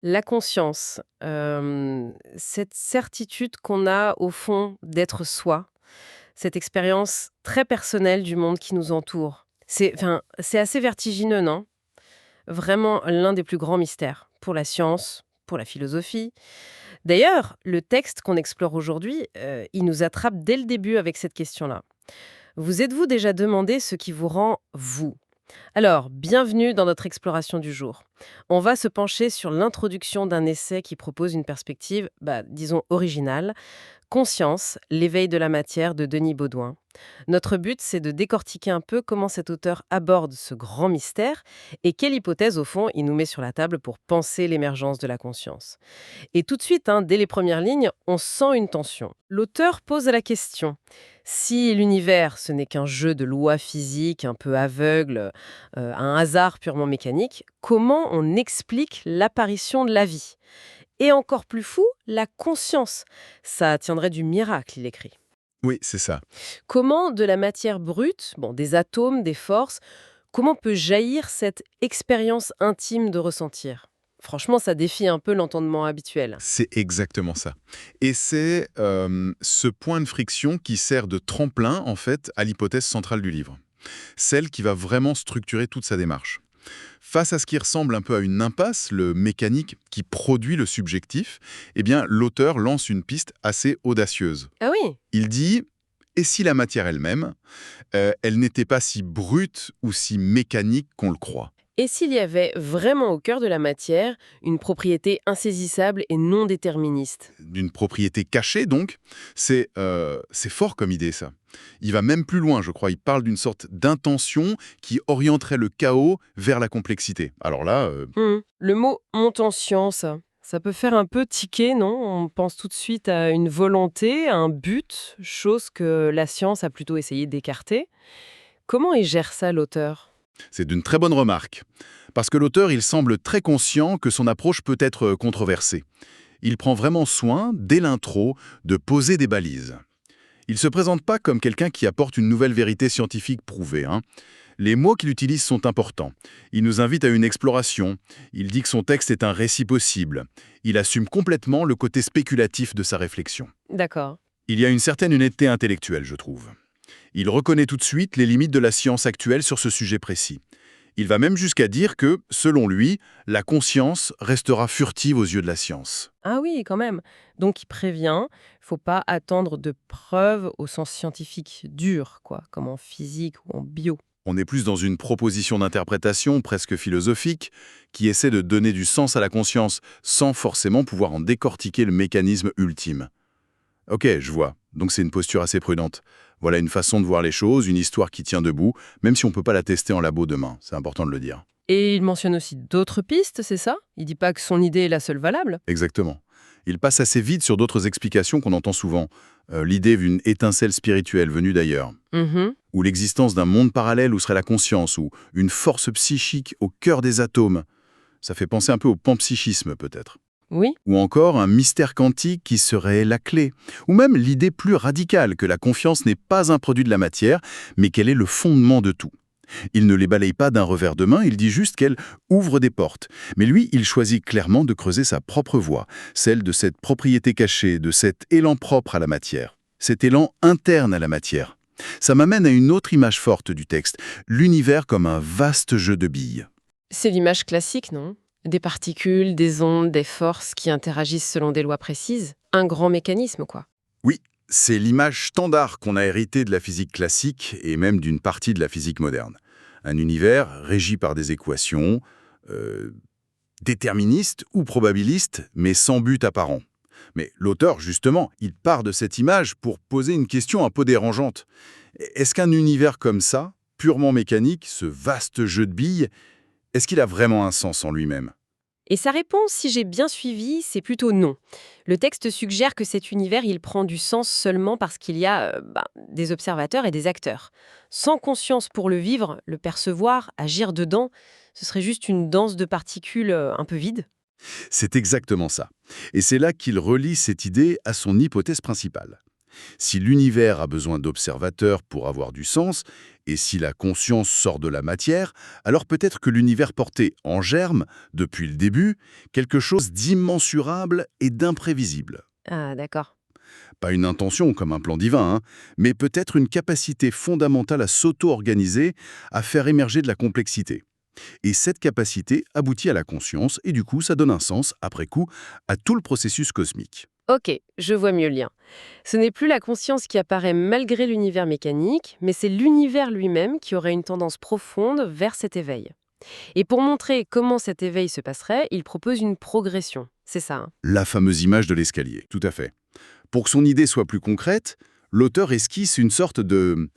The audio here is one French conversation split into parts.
La conscience, cette certitude qu'on a au fond d'être soi, cette expérience très personnelle du monde qui nous entoure. C'est assez vertigineux, non? Vraiment l'un des plus grands mystères pour la science, pour la philosophie. D'ailleurs, le texte qu'on explore aujourd'hui, il nous attrape dès le début avec cette question-là. Vous êtes-vous déjà demandé ce qui vous rend vous? Alors, bienvenue dans notre exploration du jour. On va se pencher sur l'introduction d'un essai qui propose une perspective, disons, originale. Conscience, l'éveil de la matière de Denis Baudouin. Notre but, c'est de décortiquer un peu comment cet auteur aborde ce grand mystère et quelle hypothèse, au fond, il nous met sur la table pour penser l'émergence de la conscience. Et tout de suite, dès les premières lignes, on sent une tension. L'auteur pose la question. Si l'univers, ce n'est qu'un jeu de lois physiques un peu aveugles, un hasard purement mécanique, comment on explique l'apparition de la vie? Et encore plus fou, la conscience. Ça tiendrait du miracle, il écrit. Oui, c'est ça. Comment de la matière brute, bon, des atomes, des forces, comment peut jaillir cette expérience intime de ressentir? Franchement, ça défie un peu l'entendement habituel. C'est exactement ça. Et c'est ce point de friction qui sert de tremplin, en fait, à l'hypothèse centrale du livre. Celle qui va vraiment structurer toute sa démarche. Face à ce qui ressemble un peu à une impasse, le mécanique qui produit le subjectif, eh bien, l'auteur lance une piste assez audacieuse. Ah oui. Il dit, et si la matière elle-même, elle n'était pas si brute ou si mécanique qu'on le croit? Et s'il y avait vraiment au cœur de la matière une propriété insaisissable et non déterministe? D'une propriété cachée, donc, c'est fort comme idée, ça. Il va même plus loin, je crois. Il parle d'une sorte d'intention qui orienterait le chaos vers la complexité. Alors là, Le mot monte en science, ça peut faire un peu tiquer, non? On pense tout de suite à une volonté, à un but, chose que la science a plutôt essayé d'écarter. Comment il gère ça, l'auteur? c'est d'une très bonne remarque. Parce que l'auteur, il semble très conscient que son approche peut être controversée. Il prend vraiment soin, dès l'intro, de poser des balises. Il ne se présente pas comme quelqu'un qui apporte une nouvelle vérité scientifique prouvée, hein. Les mots qu'il utilise sont importants. Il nous invite à une exploration. Il dit que son texte est un récit possible. Il assume complètement le côté spéculatif de sa réflexion. D'accord. Il y a une certaine honnêteté intellectuelle, je trouve. Il reconnaît tout de suite les limites de la science actuelle sur ce sujet précis. Il va même jusqu'à dire que, selon lui, la conscience restera furtive aux yeux de la science. Ah oui, quand même. Donc il prévient, faut pas attendre de preuves au sens scientifique dur, quoi, comme en physique ou en bio. On est plus dans une proposition d'interprétation presque philosophique qui essaie de donner du sens à la conscience sans forcément pouvoir en décortiquer le mécanisme ultime. Ok, je vois. Donc c'est une posture assez prudente. Voilà une façon de voir les choses, une histoire qui tient debout, même si on ne peut pas la tester en labo demain. C'est important de le dire. Et il mentionne aussi d'autres pistes, c'est ça? Il dit pas que son idée est la seule valable? Exactement. Il passe assez vite sur d'autres explications qu'on entend souvent. L'idée d'une étincelle spirituelle venue d'ailleurs, Mhm. ou l'existence d'un monde parallèle où serait la conscience, ou une force psychique au cœur des atomes. Ça fait penser un peu au panpsychisme peut-être. Oui. Ou encore un mystère quantique qui serait la clé. Ou même l'idée plus radicale que la confiance n'est pas un produit de la matière, mais qu'elle est le fondement de tout. Il ne les balaye pas d'un revers de main, il dit juste qu'elle ouvre des portes. Mais lui, il choisit clairement de creuser sa propre voie, celle de cette propriété cachée, de cet élan propre à la matière, cet élan interne à la matière. Ça m'amène à une autre image forte du texte, l'univers comme un vaste jeu de billes. C'est l'image classique, non? Des particules, des ondes, des forces qui interagissent selon des lois précises. Un grand mécanisme, quoi. Oui, c'est l'image standard qu'on a héritée de la physique classique et même d'une partie de la physique moderne. Un univers régi par des équations, euh, déterministes ou probabilistes, mais sans but apparent. Mais l'auteur, justement, il part de cette image pour poser une question un peu dérangeante. Est-ce qu'un univers comme ça, purement mécanique, ce vaste jeu de billes, est-ce qu'il a vraiment un sens en lui-même? Et sa réponse, si j'ai bien suivi, c'est plutôt non. Le texte suggère que cet univers, il prend du sens seulement parce qu'il y a des observateurs et des acteurs. Sans conscience pour le vivre, le percevoir, agir dedans, ce serait juste une danse de particules un peu vide. C'est exactement ça. Et c'est là qu'il relie cette idée à son hypothèse principale. Si l'univers a besoin d'observateurs pour avoir du sens, et si la conscience sort de la matière, alors peut-être que l'univers portait en germe, depuis le début, quelque chose d'immensurable et d'imprévisible. Ah, d'accord. Pas une intention comme un plan divin, hein, mais peut-être une capacité fondamentale à s'auto-organiser, à faire émerger de la complexité. Et cette capacité aboutit à la conscience, et du coup, ça donne un sens, après coup, à tout le processus cosmique. Ok, je vois mieux le lien. Ce n'est plus la conscience qui apparaît malgré l'univers mécanique, mais c'est l'univers lui-même qui aurait une tendance profonde vers cet éveil. Et pour montrer comment cet éveil se passerait, il propose une progression. C'est ça, hein? La fameuse image de l'escalier, tout à fait. Pour que son idée soit plus concrète, l'auteur esquisse une sorte de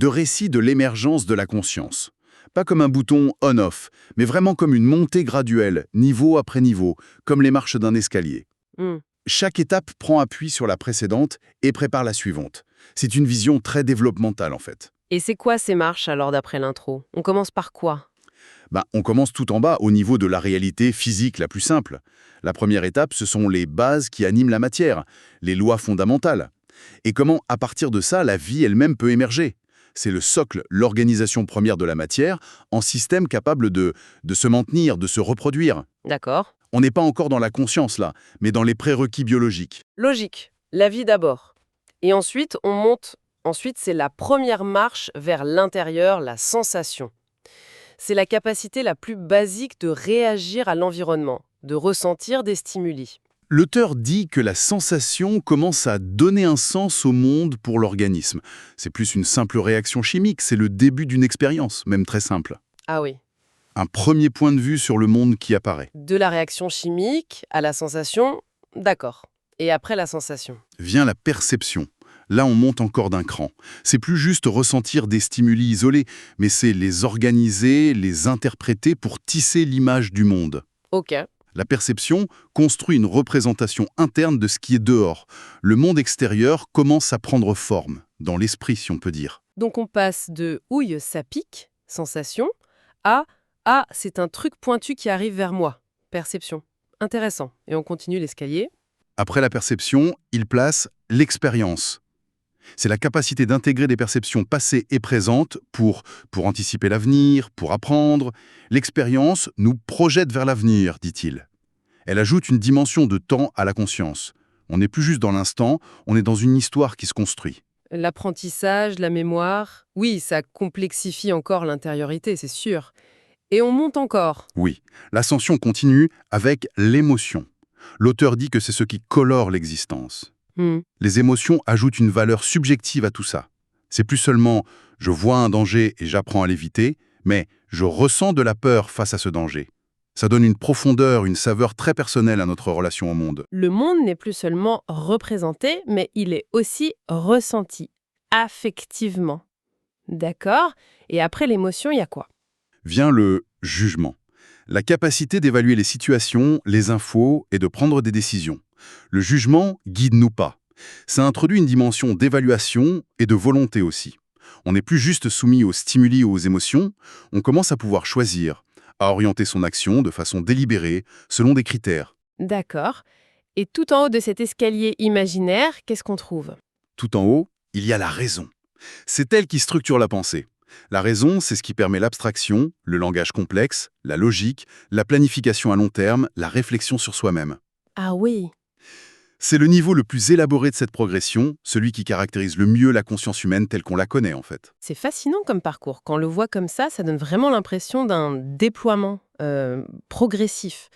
récit de l'émergence de la conscience. Pas comme un bouton on-off, mais vraiment comme une montée graduelle, niveau après niveau, comme les marches d'un escalier. Hmm. Chaque étape prend appui sur la précédente et prépare la suivante. C'est une vision très développementale en fait. Et c'est quoi ces marches alors d'après l'intro? On commence par quoi? On commence tout en bas, au niveau de la réalité physique la plus simple. La première étape, ce sont les bases qui animent la matière, les lois fondamentales. Et comment, à partir de ça, la vie elle-même peut émerger. C'est le socle, l'organisation première de la matière, en système capable de se maintenir, de se reproduire. D'accord. On n'est pas encore dans la conscience là, mais dans les prérequis biologiques. Logique. La vie d'abord. Et ensuite, on monte. Ensuite, c'est la première marche vers l'intérieur, la sensation. C'est la capacité la plus basique de réagir à l'environnement, de ressentir des stimuli. L'auteur dit que la sensation commence à donner un sens au monde pour l'organisme. C'est plus une simple réaction chimique, c'est le début d'une expérience, même très simple. Ah oui. Un premier point de vue sur le monde qui apparaît. De la réaction chimique à la sensation, d'accord. Et après la sensation. Vient la perception. Là, on monte encore d'un cran. C'est plus juste ressentir des stimuli isolés, mais c'est les organiser, les interpréter pour tisser l'image du monde. Ok. La perception construit une représentation interne de ce qui est dehors. Le monde extérieur commence à prendre forme, dans l'esprit si on peut dire. Donc on passe de ouille, ça pique, sensation, à ah, c'est un truc pointu qui arrive vers moi, perception. Intéressant. Et on continue l'escalier. Après la perception, il place l'expérience. C'est la capacité d'intégrer des perceptions passées et présentes pour anticiper l'avenir, pour apprendre. L'expérience nous projette vers l'avenir, dit-il. Elle ajoute une dimension de temps à la conscience. On n'est plus juste dans l'instant, on est dans une histoire qui se construit. L'apprentissage, la mémoire, oui, ça complexifie encore l'intériorité, c'est sûr. Et on monte encore. Oui, l'ascension continue avec l'émotion. L'auteur dit que c'est ce qui colore l'existence. Hmm. Les émotions ajoutent une valeur subjective à tout ça. C'est plus seulement « je vois un danger et j'apprends à l'éviter », mais « je ressens de la peur face à ce danger ». Ça donne une profondeur, une saveur très personnelle à notre relation au monde. Le monde n'est plus seulement représenté, mais il est aussi ressenti, affectivement. D'accord. Et après l'émotion, il y a quoi? Vient le jugement. La capacité d'évaluer les situations, les infos et de prendre des décisions. Le jugement guide-nous pas. Ça introduit une dimension d'évaluation et de volonté aussi. On n'est plus juste soumis aux stimuli ou aux émotions, on commence à pouvoir choisir, à orienter son action de façon délibérée, selon des critères. D'accord. Et tout en haut de cet escalier imaginaire, qu'est-ce qu'on trouve? Tout en haut, il y a la raison. C'est elle qui structure la pensée. La raison, c'est ce qui permet l'abstraction, le langage complexe, la logique, la planification à long terme, la réflexion sur soi-même. Ah oui. C'est le niveau le plus élaboré de cette progression, celui qui caractérise le mieux la conscience humaine telle qu'on la connaît en fait. C'est fascinant comme parcours. Quand on le voit comme ça donne vraiment l'impression d'un déploiement progressif,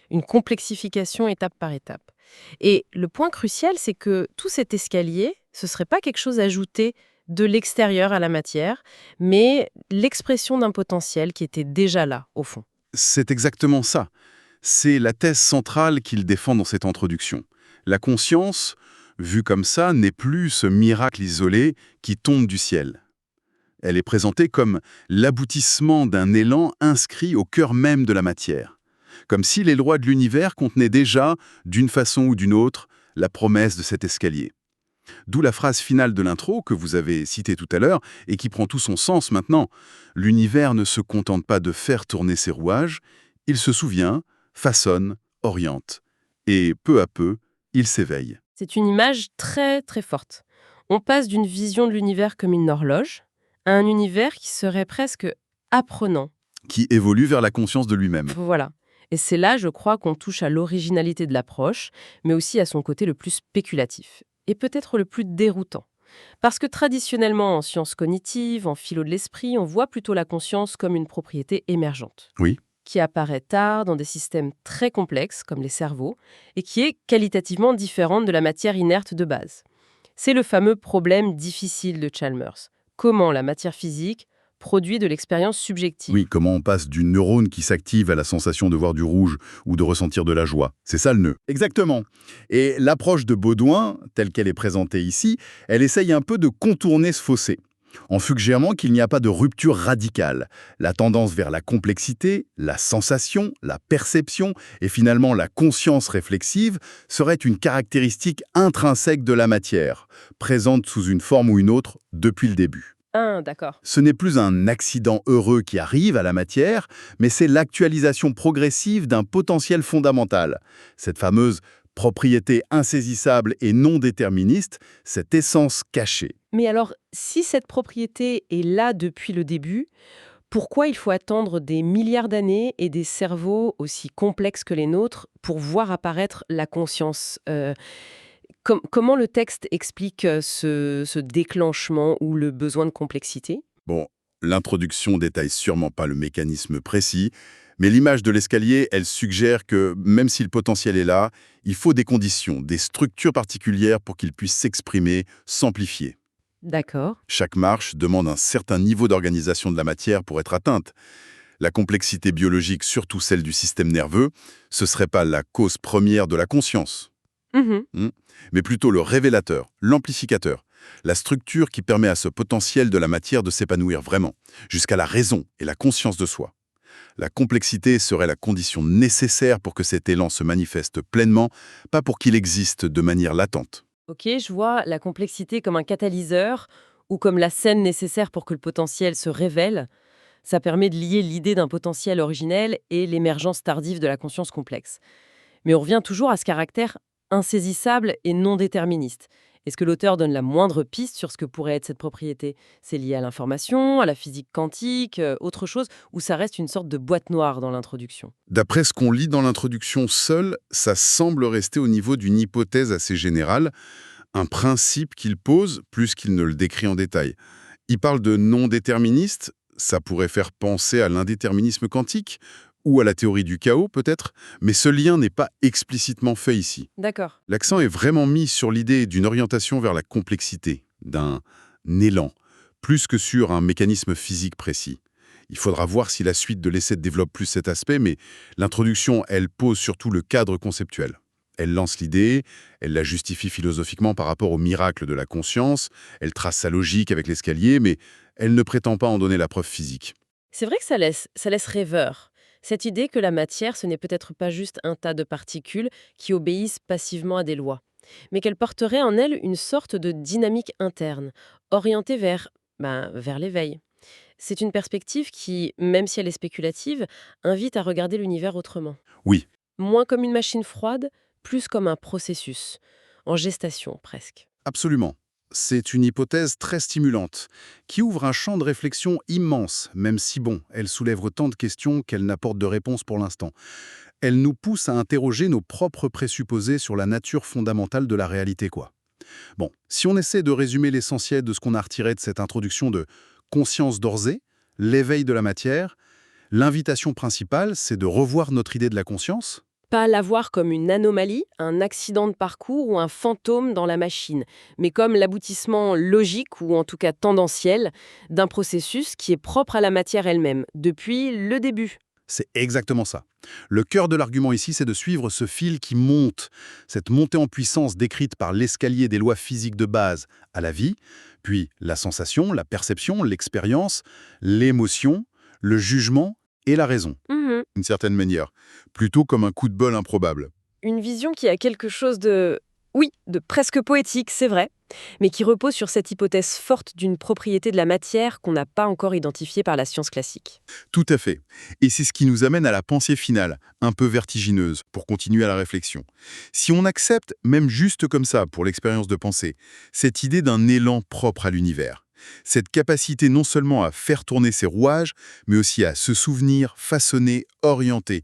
une complexification étape par étape. Et le point crucial, c'est que tout cet escalier, ce ne serait pas quelque chose ajouté de l'extérieur à la matière, mais l'expression d'un potentiel qui était déjà là, au fond. C'est exactement ça. C'est la thèse centrale qu'il défend dans cette introduction. La conscience, vue comme ça, n'est plus ce miracle isolé qui tombe du ciel. Elle est présentée comme l'aboutissement d'un élan inscrit au cœur même de la matière. Comme si les lois de l'univers contenaient déjà, d'une façon ou d'une autre, la promesse de cet escalier. D'où la phrase finale de l'intro que vous avez citée tout à l'heure et qui prend tout son sens maintenant. L'univers ne se contente pas de faire tourner ses rouages, il se souvient, façonne, oriente. Et peu à peu, il s'éveille. C'est une image très très forte. On passe d'une vision de l'univers comme une horloge à un univers qui serait presque apprenant. Qui évolue vers la conscience de lui-même. Voilà. Et c'est là, je crois, qu'on touche à l'originalité de l'approche, mais aussi à son côté le plus spéculatif. Et peut-être le plus déroutant. Parce que traditionnellement, en sciences cognitives, en philo de l'esprit, on voit plutôt la conscience comme une propriété émergente, Oui. qui apparaît tard dans des systèmes très complexes, comme les cerveaux, et qui est qualitativement différente de la matière inerte de base. C'est le fameux problème difficile de Chalmers. Comment la matière physique produit de l'expérience subjective. Oui, comment on passe d'une neurone qui s'active à la sensation de voir du rouge ou de ressentir de la joie. C'est ça le nœud. Exactement. Et l'approche de Baudouin, telle qu'elle est présentée ici, elle essaye un peu de contourner ce fossé, en suggérant qu'il n'y a pas de rupture radicale. La tendance vers la complexité, la sensation, la perception et finalement la conscience réflexive serait une caractéristique intrinsèque de la matière, présente sous une forme ou une autre depuis le début. Ah, d'accord. Ce n'est plus un accident heureux qui arrive à la matière, mais c'est l'actualisation progressive d'un potentiel fondamental. Cette fameuse propriété insaisissable et non déterministe, cette essence cachée. Mais alors, si cette propriété est là depuis le début, pourquoi il faut attendre des milliards d'années et des cerveaux aussi complexes que les nôtres pour voir apparaître la conscience comment le texte explique ce déclenchement ou le besoin de complexité? Bon, l'introduction détaille sûrement pas le mécanisme précis, mais l'image de l'escalier, elle suggère que même si le potentiel est là, il faut des conditions, des structures particulières pour qu'il puisse s'exprimer, s'amplifier. D'accord. Chaque marche demande un certain niveau d'organisation de la matière pour être atteinte. La complexité biologique, surtout celle du système nerveux, ce serait pas la cause première de la conscience, Mhm. mais plutôt le révélateur, l'amplificateur, la structure qui permet à ce potentiel de la matière de s'épanouir vraiment, jusqu'à la raison et la conscience de soi. La complexité serait la condition nécessaire pour que cet élan se manifeste pleinement, pas pour qu'il existe de manière latente. Ok, je vois la complexité comme un catalyseur ou comme la scène nécessaire pour que le potentiel se révèle. Ça permet de lier l'idée d'un potentiel originel et l'émergence tardive de la conscience complexe. Mais on revient toujours à ce caractère insaisissable et non déterministe. Est-ce que l'auteur donne la moindre piste sur ce que pourrait être cette propriété? C'est lié à l'information, à la physique quantique, autre chose, ou ça reste une sorte de boîte noire dans l'introduction? D'après ce qu'on lit dans l'introduction seule, ça semble rester au niveau d'une hypothèse assez générale, un principe qu'il pose plus qu'il ne le décrit en détail. Il parle de non-déterministe, ça pourrait faire penser à l'indéterminisme quantique, ou à la théorie du chaos peut-être, mais ce lien n'est pas explicitement fait ici. D'accord. L'accent est vraiment mis sur l'idée d'une orientation vers la complexité, d'un élan, plus que sur un mécanisme physique précis. Il faudra voir si la suite de l'essai développe plus cet aspect, mais l'introduction, elle pose surtout le cadre conceptuel. Elle lance l'idée, elle la justifie philosophiquement par rapport au miracle de la conscience, elle trace sa logique avec l'escalier, mais elle ne prétend pas en donner la preuve physique. C'est vrai que ça laisse rêveur. Cette idée que la matière, ce n'est peut-être pas juste un tas de particules qui obéissent passivement à des lois, mais qu'elle porterait en elle une sorte de dynamique interne, orientée vers l'éveil. C'est une perspective qui, même si elle est spéculative, invite à regarder l'univers autrement. Oui, Moins comme une machine froide, plus comme un processus, en gestation presque. absolument. C'est une hypothèse très stimulante, qui ouvre un champ de réflexion immense, même si bon, elle soulève autant de questions qu'elle n'apporte de réponses pour l'instant. Elle nous pousse à interroger nos propres présupposés sur la nature fondamentale de la réalité, quoi. Bon, si on essaie de résumer l'essentiel de ce qu'on a retiré de cette introduction de Conscience d'Orsay, l'éveil de la matière, l'invitation principale, c'est de revoir notre idée de la conscience. Pas la voir comme une anomalie, un accident de parcours ou un fantôme dans la machine, mais comme l'aboutissement logique ou en tout cas tendanciel d'un processus qui est propre à la matière elle-même, depuis le début. C'est exactement ça. Le cœur de l'argument ici, c'est de suivre ce fil qui monte, cette montée en puissance décrite par l'escalier des lois physiques de base à la vie, puis la sensation, la perception, l'expérience, l'émotion, le jugement et la raison, Mhm. d'une certaine manière, plutôt comme un coup de bol improbable. Une vision qui a quelque chose de, oui, de presque poétique, c'est vrai. mais qui repose sur cette hypothèse forte d'une propriété de la matière qu'on n'a pas encore identifiée par la science classique. Tout à fait. Et c'est ce qui nous amène à la pensée finale, un peu vertigineuse, pour continuer à la réflexion. Si on accepte, même juste comme ça, pour l'expérience de pensée, cette idée d'un élan propre à l'univers, cette capacité non seulement à faire tourner ses rouages, mais aussi à se souvenir, façonner, orienter,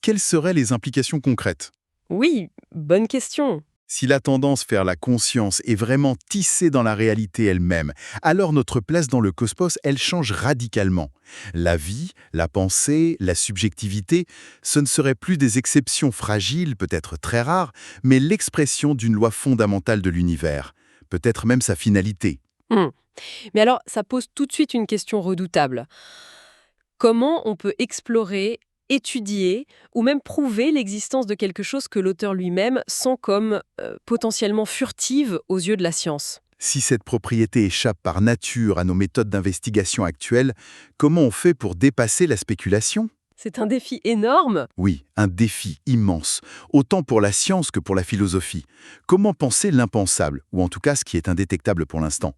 quelles seraient les implications concrètes? Oui, bonne question. Si la tendance vers la conscience est vraiment tissée dans la réalité elle-même, alors notre place dans le cosmos, elle change radicalement. La vie, la pensée, la subjectivité, ce ne seraient plus des exceptions fragiles, peut-être très rares, mais l'expression d'une loi fondamentale de l'univers, peut-être même sa finalité. Hmm. Mais alors, ça pose tout de suite une question redoutable. Comment on peut explorer, étudier ou même prouver l'existence de quelque chose que l'auteur lui-même sent comme potentiellement furtive aux yeux de la science? Si cette propriété échappe par nature à nos méthodes d'investigation actuelles, comment on fait pour dépasser la spéculation? C'est un défi énorme. Oui, un défi immense, autant pour la science que pour la philosophie. Comment penser l'impensable, ou en tout cas ce qui est indétectable pour l'instant?